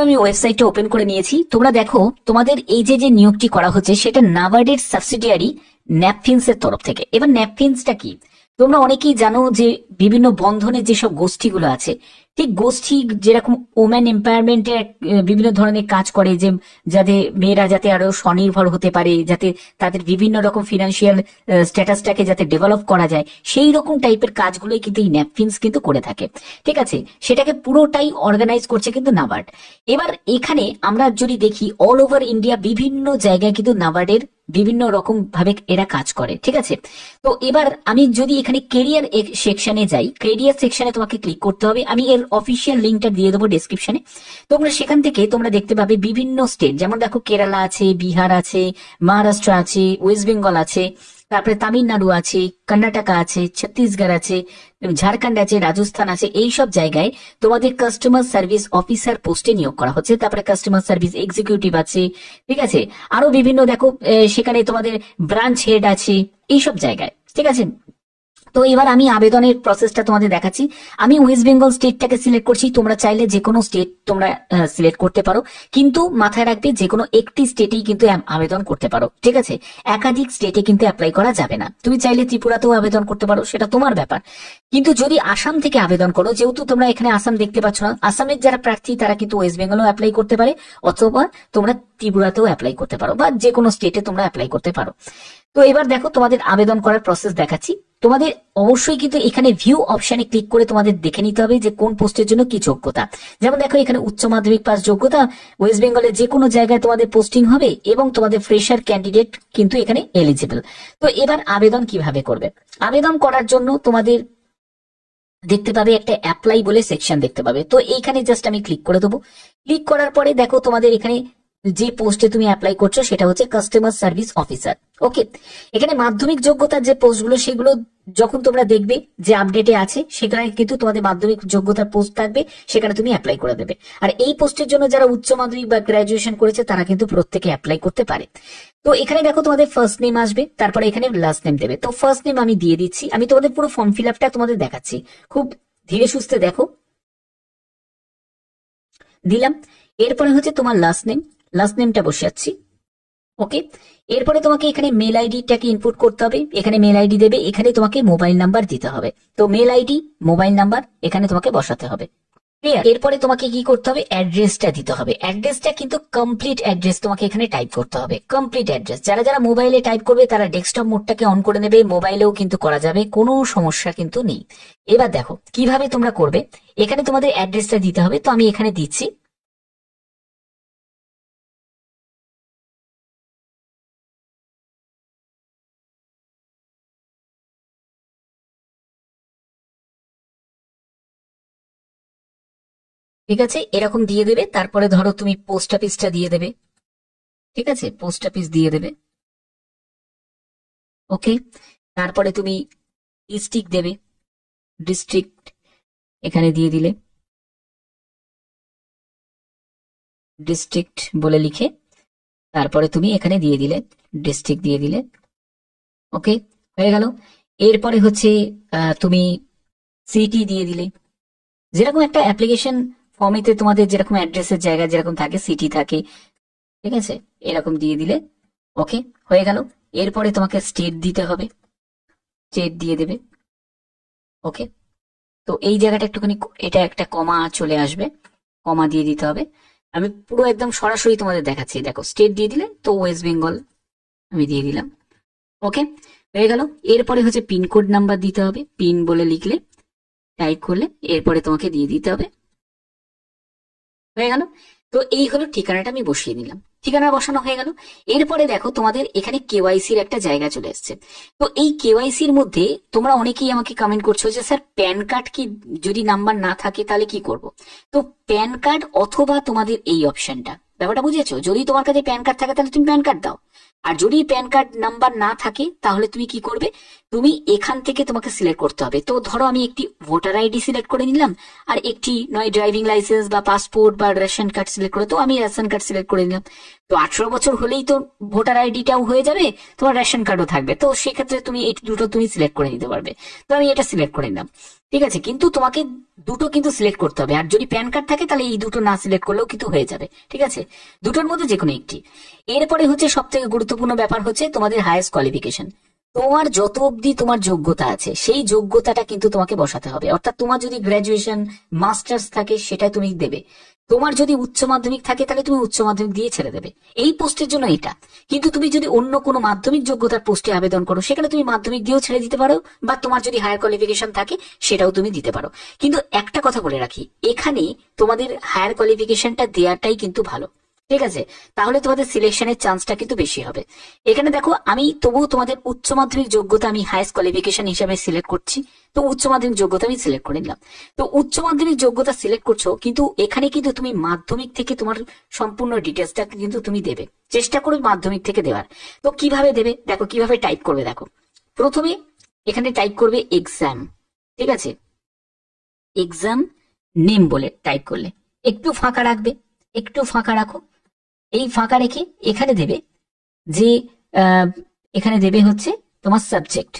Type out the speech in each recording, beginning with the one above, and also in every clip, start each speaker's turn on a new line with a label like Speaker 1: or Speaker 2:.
Speaker 1: আমি ওয়েবসাইটটা ওপেন করে নিয়েছি। তোমরা দেখো তোমাদের এই যে যে নিয়োগটি করা হচ্ছে সেটা নাবার্ডের সাবসিডিয়ারি ন্যাপফিন্স এর তরফ থেকে। এবার ন্যাপফিন্সটা কি তোমরা অনেকেই জানো যে বিভিন্ন বন্ধনের যেসব গোষ্ঠীগুলো আছে, ঠিক গোষ্ঠী যেরকম ওমেন এম্পাওয়ারমেন্টের বিভিন্ন ধরনের কাজ করে, যে যাতে মেয়েরা যাতে আরো স্বনির্ভর হতে পারে, যাতে তাদের বিভিন্ন রকম ফিনান্সিয়াল স্ট্যাটাসটাকে যাতে ডেভেলপ করা যায়, সেই রকম টাইপের কাজগুলোই কিন্তু এই ন্যাপফিন্স কিন্তু করে থাকে। ঠিক আছে, সেটাকে পুরোটাই অর্গানাইজ করছে কিন্তু নাবার্ড। এবার এখানে আমরা যদি দেখি অল ওভার ইন্ডিয়া বিভিন্ন জায়গায় কিন্তু নাবার্ডের বিভিন্ন রকম ভাবে এরা কাজ করে। ঠিক আছে, তো এবার আমি যদি এখানে কেরিয়ার সেকশনে যাই, কেরিয়ার সেকশনে তোমাকে ক্লিক করতে হবে। আমি এর অফিসিয়াল লিঙ্কটা দিয়ে দেবো ডেসক্রিপশনে। তোমরা সেখান থেকে তোমরা দেখতে পাবে বিভিন্ন স্টেট, যেমন দেখো কেরালা আছে, বিহার আছে, মহারাষ্ট্র আছে, ওয়েস্ট বেঙ্গল আছে, তারপরে তামিলনাড়ু আছে, কর্ণাটকা আছে, ছত্তিশগড় আছে, ঝাড়খণ্ড আছে, রাজস্থান আছে। এই সব জায়গায় তোমাদের কাস্টমার সার্ভিস অফিসার পোস্টে নিয়োগ করা হচ্ছে। তারপরে কাস্টমার সার্ভিস এক্সিকিউটিভ আছে, ঠিক আছে, আরো বিভিন্ন দেখো সেখানে তোমাদের ব্রাঞ্চ হেড আছে এইসব জায়গায়। ঠিক আছে, তো এবার আমি আবেদনের প্রসেসটা তোমাদের দেখাচ্ছি। আমি ওয়েস্ট বেঙ্গল স্টেটটাকে সিলেক্ট করছি। তোমরা চাইলে যে কোনো স্টেট তোমরা সিলেক্ট করতে পারো, কিন্তু মাথায় রাখবে যে কোনো একটি স্টেটেই কিন্তু আবেদন করতে পারো। ঠিক আছে, একাধিক স্টেটে কিন্তু অ্যাপ্লাই করা যাবে না। তুমি চাইলে ত্রিপুরাতেও আবেদন করতে পারো, সেটা তোমার ব্যাপার। কিন্তু যদি আসাম থেকে আবেদন করো, যেহেতু তোমরা এখানে আসাম দেখতে পাচ্ছ না, আসামের যারা প্রার্থী তারা কিন্তু ওয়েস্ট বেঙ্গলও অ্যাপ্লাই করতে পারে, অথবা তোমরা ত্রিপুরাতেও অ্যাপ্লাই করতে পারো, বা যে কোনো স্টেটে তোমরা অ্যাপ্লাই করতে পারো। তো এবার দেখো তোমাদের আবেদন করার প্রসেস দেখাচ্ছি। তোমাদের অবশ্যই কিন্তু এখানে ভিউ অপশনে ক্লিক করে তোমাদের দেখে নিতে হবে যে কোন পোস্টের জন্য কি যোগ্যতা। যেমন দেখো এখানে উচ্চ মাধ্যমিক পাস যোগ্যতা, ওয়েস্ট বেঙ্গলের যে কোনো জায়গায় তোমাদের পোস্টিং হবে, এবং তোমাদের ফ্রেশার ক্যান্ডিডেট কিন্তু এখানে এলিজিবল। তো এবার আবেদন কিভাবে করবে? আবেদন করার জন্য তোমাদের দেখতে পাবে একটা অ্যাপ্লাই বলে সেকশন দেখতে পাবে। তো এইখানে জাস্ট আমি ক্লিক করে দেবো। ক্লিক করার পরে দেখো তোমাদের এখানে যে পোস্টে তুমি অ্যাপ্লাই করছো সেটা হচ্ছে কাস্টমার সার্ভিস অফিসার। ওকে, এখানে মাধ্যমিক যোগ্যতার যে পোস্টগুলো সেগুলো যখন তোমরা দেখবে যে আপডেটে আছে, সেখানে কিন্তু তোমাদের মাধ্যমিক যোগ্যতার পোস্ট থাকবে, সেখানে তুমি অ্যাপ্লাই করে দেবে। আর এই পোস্টের জন্য যারা উচ্চ মাধ্যমিক বা গ্রাজুয়েশন করেছে তারা কিন্তু প্রত্যেকে অ্যাপ্লাই করতে পারে। তো এখানে দেখো তোমাদের ফার্স্ট নেম আসবে, তারপরে এখানে লাস্ট নেম দেবে। তো ফার্স্ট নেম আমি দিয়ে দিচ্ছি। আমি তোমাদের পুরো ফর্ম ফিল আপটা তোমাদের দেখাচ্ছি, খুব ধীরে সুস্থে দেখো। দিলাম। এরপরে হচ্ছে তোমার লাস্ট নেম, লাস্ট নেমটা বসাচ্ছি। ওকে, এরপরে তোমাকে এখানে মেল আইডিটাকে ইনপুট করতে হবে। এখানে মেল আইডি দেবে, এখানে তোমাকে মোবাইল নাম্বার দিতে হবে। তো মেল আইডি, মোবাইল নাম্বার এখানে তোমাকে বসাতে হবে। ক্লিয়ার? এরপরে তোমাকে কি করতে হবে? অ্যাড্রেসটা দিতে হবে। অ্যাড্রেসটা কিন্তু কমপ্লিট অ্যাড্রেস তোমাকে এখানে টাইপ করতে হবে, কমপ্লিট অ্যাড্রেস। যারা যারা মোবাইলে টাইপ করবে তারা ডেস্কটপ মোডটাকে অন করে নেবে, মোবাইলেও কিন্তু করা যাবে, কোনো সমস্যা কিন্তু নেই। এবার দেখো কিভাবে তোমরা করবে। এখানে তোমাদের অ্যাড্রেসটা দিতে হবে। তো আমি এখানে দিচ্ছি। ঠিক আছে, এরকম দিয়ে দেবে। তারপরে ধরো তুমি পোস্ট অফিসটা দিয়ে দেবে। ঠিক আছে, পোস্ট অফিস দিয়ে দেবে। ওকে, তারপরে তুমি ডিস্ট্রিক্ট দেবে, ডিস্ট্রিক্ট এখানে দিয়ে দিলে, ডিস্ট্রিক্ট বলে লিখে তারপরে তুমি এখানে দিয়ে দিলে, ডিস্ট্রিক্ট দিয়ে দিলে। ওকে, হয়ে গেল। এরপরে হচ্ছে তুমি সিটি দিয়ে দিলে। যেরকম একটা অ্যাপ্লিকেশন ফর্মেতে তোমাদের যেরকম অ্যাড্রেসের জায়গা যেরকম থাকে, সিটি থাকে, ঠিক আছে, এরকম দিয়ে দিলে। ওকে, হয়ে গেল। এরপরে তোমাকে স্টেট দিতে হবে, স্টেট দিয়ে দেবে। ওকে, তো এই জায়গাটা একটুখানি এটা একটা কমা চলে আসবে, কমা দিয়ে দিতে হবে। আমি পুরো একদম সরাসরি তোমাদের দেখাচ্ছি। দেখো স্টেট দিয়ে দিলে, তো ওয়েস্ট বেঙ্গল আমি দিয়ে দিলাম। ওকে, হয়ে গেল। এরপরে হচ্ছে পিনকোড নাম্বার দিতে হবে, পিন বলে লিখলে, টাইপ করলে এরপরে তোমাকে দিয়ে দিতে হবে। হয়ে গেল। তো এই হলো ঠিকানাটা আমি বসিয়ে দিলাম, ঠিকানা বসানো হয়ে গেল। এরপরে দেখো তোমাদের এখানে কেওয়াইসির একটা জায়গা চলে এসছে। তো এই কেওয়াইসির মধ্যে তোমরা অনেকেই আমাকে কমেন্ট করছো যে স্যার প্যান কার্ড কি যদি নাম্বার না থাকে তাহলে কি করব? তো প্যান কার্ড অথবা তোমাদের এই অপশনটা, ব্যাপারটা বুঝেছো? যদি তোমার কাছে প্যান কার্ড থাকে তাহলে তুমি প্যান কার্ড দাও, আর যদি প্যান কার্ড নাম্বার না থাকে তাহলে তুমি কি করবে? তুমি এখান থেকে তোমাকে সিলেক্ট করতে হবে। তো ধরো আমি একটি ভোটার আইডি সিলেক্ট করে নিলাম, আর একটি নয় ড্রাইভিং লাইসেন্স বা পাসপোর্ট বা রেশন কার্ড সিলেক্ট করে, তো আমি রেশন কার্ড সিলেক্ট করে নিলাম। তো 18 বছর হলেই তো ভোটার আইডিটাও হয়ে যাবে, তোমার রেশন কার্ডও থাকবে, তো সেক্ষেত্রে তুমি এই দুটো তুমি সিলেক্ট করে নিতে পারবে। তো আমি এটা সিলেক্ট করে নিলাম, ঠিক আছে। কিন্তু তোমাকে দুটো কিন্তু সিলেক্ট করতে হবে, আর যদি প্যান কার্ড থাকে তাহলে এই দুটো না সিলেক্ট করলেও কিন্তু হয়ে যাবে, ঠিক আছে। দুটোর মধ্যে যে কোনো একটি। এরপরে হচ্ছে সব থেকে গুরুত্বপূর্ণ ব্যাপার হচ্ছে তোমাদের হাইয়েস্ট কোয়ালিফিকেশন। তোমার যত অবধি তোমার যোগ্যতা আছে সেই যোগ্যতাটা কিন্তু তোমাকে বসাতে হবে। অর্থাৎ তোমার যদি গ্রাজুয়েশন মাস্টার্স থাকে সেটা তুমি দেবে, তোমার যদি উচ্চ মাধ্যমিক থাকে তাহলে তুমি উচ্চ মাধ্যমিক দিয়ে ছেড়ে দেবে এই পোস্টের জন্য এটা। কিন্তু তুমি যদি অন্য কোনো মাধ্যমিক যোগ্যতার পোস্টে আবেদন করো সেখানে তুমি মাধ্যমিক দিয়েও ছেড়ে দিতে পারো, বা তোমার যদি হায়ার কোয়ালিফিকেশন থাকে সেটাও তুমি দিতে পারো। কিন্তু একটা কথা বলে রাখি, এখানে তোমাদের হায়ার কোয়ালিফিকেশনটা দেওয়াটাই কিন্তু ভালো, ঠিক আছে। তাহলে তোমাদের সিলেকশনের চান্সটা কিন্তু বেশি হবে। এখানে দেখো আমি তবুও তোমাদের উচ্চ মাধ্যমিক যোগ্যতা আমি হাইয়েস্ট কোয়ালিফিকেশন হিসাবে সিলেক্ট করছি, তো উচ্চ মাধ্যমিক যোগ্যতা আমি সিলেক্ট করে নিলাম। তো উচ্চ মাধ্যমিক যোগ্যতা সিলেক্ট করছো, কিন্তু এখানে কিন্তু তুমি মাধ্যমিক থেকে তোমার সম্পূর্ণ ডিটেলসটা কিন্তু তুমি দেবে, চেষ্টা করবে মাধ্যমিক থেকে দেওয়ার। তো কিভাবে দেবে দেখো, কিভাবে টাইপ করবে দেখো। প্রথমে এখানে টাইপ করবে এক্সাম, ঠিক আছে। এক্সাম নেম বলে টাইপ করলে একটু ফাঁকা রাখবে, একটু ফাঁকা রাখো। এই ফাঁকা রেখে এখানে দেবে যে এখানে দেবে হচ্ছে তোমার সাবজেক্ট,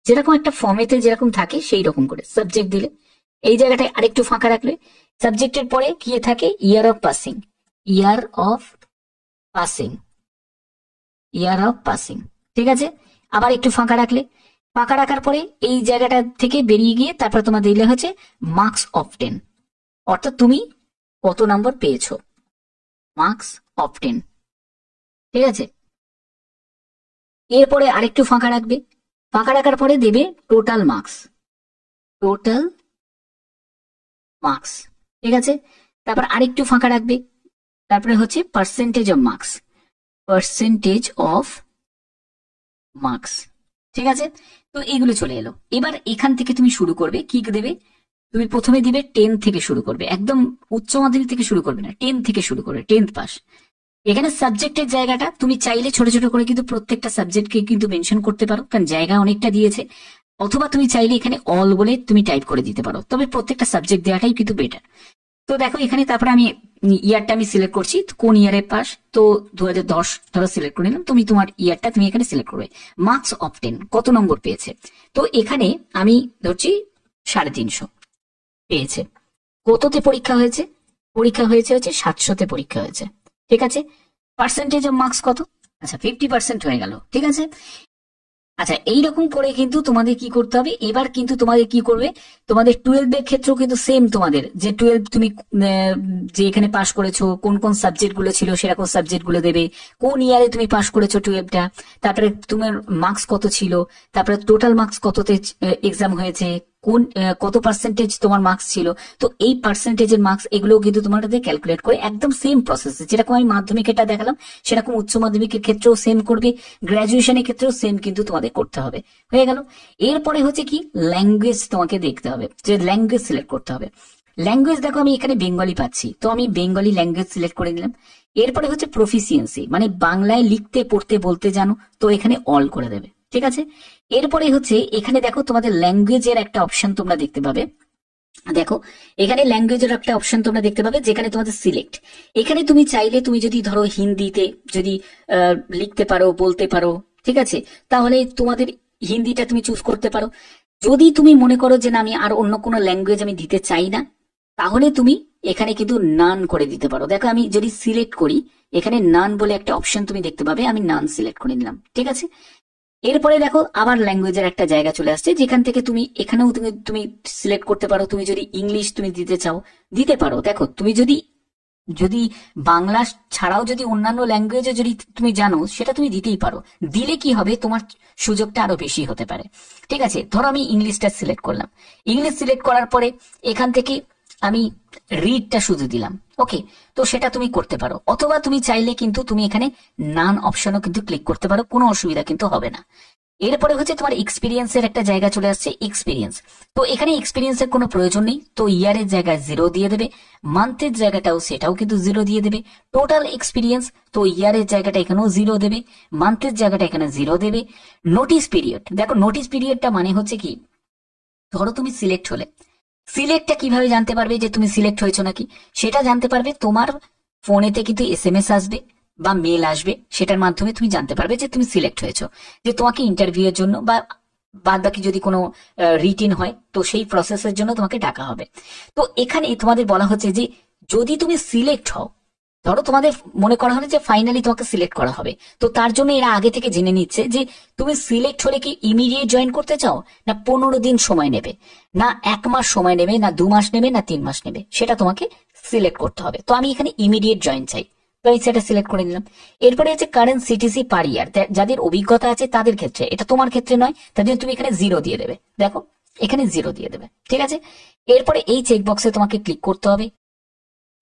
Speaker 1: যেরকম একটা ফর্মেতে যেরকম থাকে সেই রকম করে সাবজেক্ট দিলে। এই জায়গাটায় আরেকটু ফাঁকা রাখলে সাবজেক্টের পরে কি থাকে, year of passing, year of passing, year of passing, ঠিক আছে। আবার একটু ফাঁকা রাখলে, ফাঁকা রাখার পরে এই জায়গাটা থেকে বেরিয়ে গিয়ে তারপর তোমার দিলে হচ্ছে মার্কস অফ 10, অর্থাৎ তুমি কত নম্বর পেয়েছো, মার্কস অফ 10, ঠিক আছে। এরপরে আরেকটু ফাঁকা রাখবে, ফাঁকা রাখার পরে দেবে টোটাল মার্কস, টোটাল মার্কস, ঠিক আছে। তারপর আরেকটু ফাঁকা রাখবে, তারপরে হচ্ছে percentage of marks, percentage of marks, ঠিক আছে। তো এগুলো চলে এলো। এবার এখান থেকে তুমি শুরু করবে, কি দেবে তুমি প্রথমে দিবে 10 থেকে শুরু করবে, একদম উচ্চ মাধ্যমিক থেকে শুরু করবে না, 10 থেকে শুরু করবে, 10th পাস। এখানে সাবজেক্টের জায়গাটা তুমি চাইলে ছোট ছোট করে কিন্তু প্রত্যেকটা সাবজেক্টকে কিন্তু মেনশন করতে পারো, কারণ জায়গা অনেকটা দিয়েছে। অথবা তুমি চাইলে এখানে অল বলে তুমি টাইপ করে দিতে পারো, তবে প্রত্যেকটা সাবজেক্ট দেওয়াটাই কিন্তু বেটার। তো দেখো এখানে তারপরে আমি ইয়ারটা আমি সিলেক্ট করছি, কোন ইয়ারে পাস, তো 2010 ধরো সিলেক্ট করে নিলাম। তুমি তোমার ইয়ারটা তুমি এখানে সিলেক্ট করবে। মার্কস অফ 10 কত নম্বর পেয়েছে, তো এখানে আমি ধরছি 350 পেয়েছে। কততে পরীক্ষা হয়েছে, পরীক্ষা হয়েছে হচ্ছে 700তে পরীক্ষা হয়েছে, ঠিক আছে। পার্সেন্টেজ অফ মার্কস কত, আচ্ছা 50% হয়ে গেল, ঠিক আছে। আচ্ছা এইরকম করে কিন্তু তোমাদের কি করতে হবে, এবার কিন্তু তোমাদের কি করবে, তোমাদের 12 এর ক্ষেত্রেও কিন্তু সেম, তোমাদের যে 12 তুমি যে এখানে পাশ করেছো কোন কোন সাবজেক্ট গুলো ছিল সেরকম সাবজেক্ট গুলো দেবে, কোন ইয়ারে তুমি পাশ করেছো 12টা, তারপরে তোমার মার্কস কত ছিল, তারপরে টোটাল মার্কস কততে এক্সাম হয়েছে, কোন কত পার্সেন্টেজ তোমার মার্কস ছিল। তো এই পার্সেন্টেজের মার্কস এগুলো কিন্তু তোমার ক্যালকুলেট করে একদম সেম প্রসেস, যেরকম আমি মাধ্যমিকেরটা দেখালাম সেরকম উচ্চ মাধ্যমিকের ক্ষেত্রেও সেম করবে, গ্রাজুয়েশনের ক্ষেত্রেও সেম কিন্তু তোমাদের করতে হবে। হয়ে গেল। এরপরে হচ্ছে কি, ল্যাঙ্গুয়েজ তোমাকে দেখতে হবে, যে ল্যাঙ্গুয়েজ সিলেক্ট করতে হবে। ল্যাঙ্গুয়েজ দেখো আমি এখানে বেঙ্গলি পাচ্ছি, তো আমি বেঙ্গলি ল্যাঙ্গুয়েজ সিলেক্ট করে নিলাম। এরপরে হচ্ছে প্রফিসিয়েন্সি, মানে বাংলায় লিখতে পড়তে বলতে জানো, তো এখানে অল করে দেবে, ঠিক আছে। এরপরে হচ্ছে এখানে দেখো তোমাদের ল্যাঙ্গুয়েজের একটা অপশন তোমরা দেখতে পাবে, দেখো এখানে ল্যাঙ্গুয়েজের একটা অপশন তোমরা দেখতে পাবে যেখানে তোমাদের সিলেক্ট। এখানে তুমি চাইলে তুমি যদি ধরো হিন্দিতে যদি লিখতে পারো বলতে পারো, ঠিক আছে, তাহলে তোমাদের হিন্দিটা তুমি চুজ করতে পারো। যদি তুমি মনে করো যে না আমি আর অন্য কোনো ল্যাঙ্গুয়েজ আমি দিতে চাই না, তাহলে তুমি এখানে কিন্তু নান করে দিতে পারো। দেখো আমি যদি সিলেক্ট করি, এখানে নান বলে একটা অপশন তুমি দেখতে পাবে, আমি নান সিলেক্ট করে নিলাম, ঠিক আছে। এরপরে দেখো আবার ল্যাঙ্গুয়েজের একটা জায়গা চলে আসছে, যেখান থেকে তুমি এখানেও তুমি সিলেক্ট করতে পারো। তুমি যদি ইংলিশ তুমি দিতে চাও দিতে পারো। দেখো তুমি যদি যদি বাংলা ছাড়াও যদি অন্যান্য ল্যাঙ্গুয়েজে যদি তুমি জানো সেটা তুমি দিতেই পারো, দিলে কি হবে তোমার সুযোগটা আরো বেশি হতে পারে, ঠিক আছে। ধরো আমি ইংলিশটা সিলেক্ট করলাম, ইংলিশ সিলেক্ট করার পরে এখান থেকে আমি রিডটা শুধু দিলাম, ওকে। তো সেটা তুমি করতে পারো, অথবা তুমি চাইলে কিন্তু তুমি এখানে নান অপশনও কিন্তু ক্লিক করতে পারো, কোনো অসুবিধা কিন্তু হবে না। এরপরে হচ্ছে তোমার এক্সপিরিয়েন্সের একটা জায়গা চলে আসছে, এক্সপিরিয়েন্স। তো এখানে এক্সপিরিয়েন্সের কোনো প্রয়োজন নেই, তো ইয়ারের জায়গায় 0 দিয়ে দেবে, মান্থের জায়গাটাও সেটাও কিন্তু 0 দিয়ে দেবে, টোটাল এক্সপিরিয়েন্স তো ইয়ারের জায়গাটা এখানেও 0 দেবে, মান্থের জায়গাটা এখানে 0 দেবে। নোটিস পিরিয়ড, দেখো নোটিস পিরিয়ডটা মানে হচ্ছে কি, ধরো তুমি সিলেক্ট হলে, সিলেক্টটা কিভাবে জানতে পারবে যে তুমি সিলেক্ট হয়েছো নাকি, সেটা জানতে পারবে তোমার ফোনেতে কিন্তু এসএমএস আসবে বা মেল আসবে, সেটার মাধ্যমে তুমি জানতে পারবে যে তুমি সিলেক্ট হয়েছো, যে তোমাকে ইন্টারভিউ এর জন্য বা বাদ বাকি যদি কোনো রিটিন হয় তো সেই প্রসেসের জন্য তোমাকে ডাকা হবে। তো এখানে তোমাদের বলা হচ্ছে যে যদি তুমি সিলেক্ট হও, ধরো তোমাদের মনে করা হলো যে ফাইনালি তোমাকে সিলেক্ট করা হবে, তো তার জন্য এরা আগে থেকে জেনে নিচ্ছে যে তুমি সিলেক্ট হলে কি ইমিডিয়েট জয়েন করতে চাও, না 15 দিন সময় নেবে, না 1 মাস সময় নেবে, না 2 মাস নেবে, না 3 মাস নেবে, সেটা তোমাকে সিলেক্ট করতে হবে। তো আমি এখানে ইমিডিয়েট জয়েন চাই, তো আমি সেটা সিলেক্ট করে নিলাম। এরপরে হচ্ছে কারেন্ট সিটিসি পার ইয়ার, যাদের অভিজ্ঞতা আছে তাদের ক্ষেত্রে, এটা তোমার ক্ষেত্রে নয়, তার জন্য তুমি এখানে 0 দিয়ে দেবে, দেখো এখানে 0 দিয়ে দেবে, ঠিক আছে। এরপরে এই চেকবক্সে তোমাকে ক্লিক করতে হবে,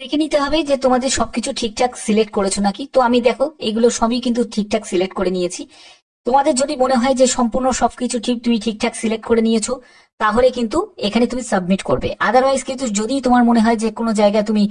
Speaker 1: দেখে নিতে হবে যে তোমাদের সবকিছু ঠিকঠাক সিলেক্ট করেছো নাকি। তো আমি দেখো এগুলো সবই কিন্তু ঠিকঠাক সিলেক্ট করে নিয়েছি। তোমাদের যদি মনে হয় যে সম্পূর্ণ সবকিছু ঠিক, তুমি ঠিকঠাক সিলেক্ট করে নিয়েছো, তাহলে কিন্তু এখানে তুমি সাবমিট করবে। আদারওয়াইজ কিন্তু যদি তোমার মনে হয় যে কোনো জায়গায় তুমি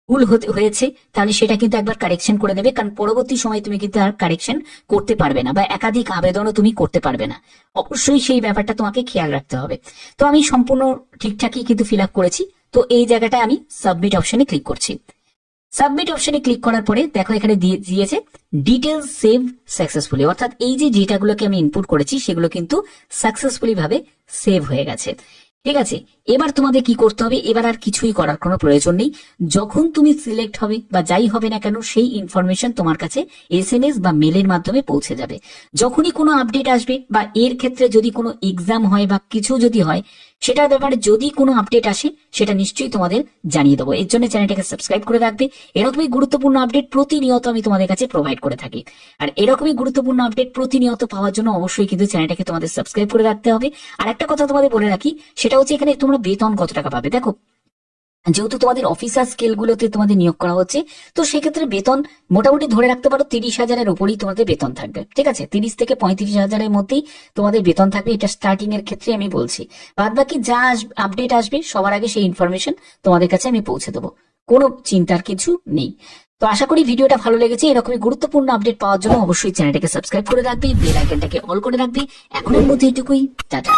Speaker 1: ভুল হয়েছে, তাহলে সেটা কিন্তু একবার কারেকশন করে নেবে, কারণ পরবর্তী সময় তুমি কিন্তু আর কারেকশন করতে পারবে না, বা একাধিক আবেদনও তুমি করতে পারবে না। অবশ্যই সেই ব্যাপারটা তোমাকে খেয়াল রাখতে হবে। তো আমি সম্পূর্ণ ঠিকঠাকই কিন্তু ফিল আপ করেছি। তো এই জায়গাটায় আমি সাবমিট অপশনে ক্লিক করছি। সাবমিট অপশনে ক্লিক করার পরে দেখো এখানে দিয়েছে ডিটেলস সেভ সাকসেসফুলি, অর্থাৎ এই যে ডেটাগুলোকে আমি ইনপুট করেছি সেগুলো কিন্তু সাকসেসফুলি ভাবে সেভ হয়ে গেছে, ঠিক আছে। এবার তোমাদের কি করতে হবে, এবার আর কিছুই করার কোনো প্রয়োজন নেই। যখন তুমি সিলেক্ট হবে বা যাই হবে না কেন, সেই ইনফরমেশন তোমার কাছে এসএমএস বা মেলের মাধ্যমে পৌঁছে যাবে। যখনই কোনো আপডেট আসবে বা এর ক্ষেত্রে যদি কোনো এক্সাম হয় বা কিছু যদি হয়, সেটার ব্যাপারে যদি কোনো আপডেট আসে সেটা নিশ্চয়ই তোমাদের জানিয়ে দেবো। এর জন্য চ্যানেলটাকে সাবস্ক্রাইব করে রাখবে, এরকমই গুরুত্বপূর্ণ আপডেট প্রতিনিয়ত আমি তোমাদের কাছে প্রোভাইড করে থাকি। আর এরকমই গুরুত্বপূর্ণ আপডেট প্রতিনিয়ত পাওয়ার জন্য অবশ্যই কিন্তু চ্যানেলটাকে তোমাদের সাবস্ক্রাইব করে রাখতে হবে। আর একটা কথা তোমাদের বলে রাখি, সেটা হচ্ছে এখানে তোমরা বেতন কত টাকা পাবে। দেখো যেহেতু তোমাদের অফিসার স্কেলগুলোতে তোমাদের নিয়োগ করা হচ্ছে, তো সেক্ষেত্রে বেতন মোটামুটি ধরে রাখতে পারো 30,000-এর উপরই তোমাদের বেতন থাকবে, ঠিক আছে। 30 থেকে 35,000-এর মধ্যেই তোমাদের বেতন থাকবে, এটা স্টার্টিং এর ক্ষেত্রে আমি বলছি। বাদ বাকি যা আপডেট আসবে সবার আগে সেই ইনফরমেশন তোমাদের কাছে আমি পৌঁছে দেবো, কোনো চিন্তার কিছু নেই। তো আশা করি ভিডিওটা ভালো লেগেছে। এরকমই গুরুত্বপূর্ণ আপডেট পাওয়ার জন্য অবশ্যই চ্যানেলটাকে সাবস্ক্রাইব করে রাখবে, বেল আইকনটাকে অল করে রাখবে। এখনের মধ্যে এটুকুই, টাটা।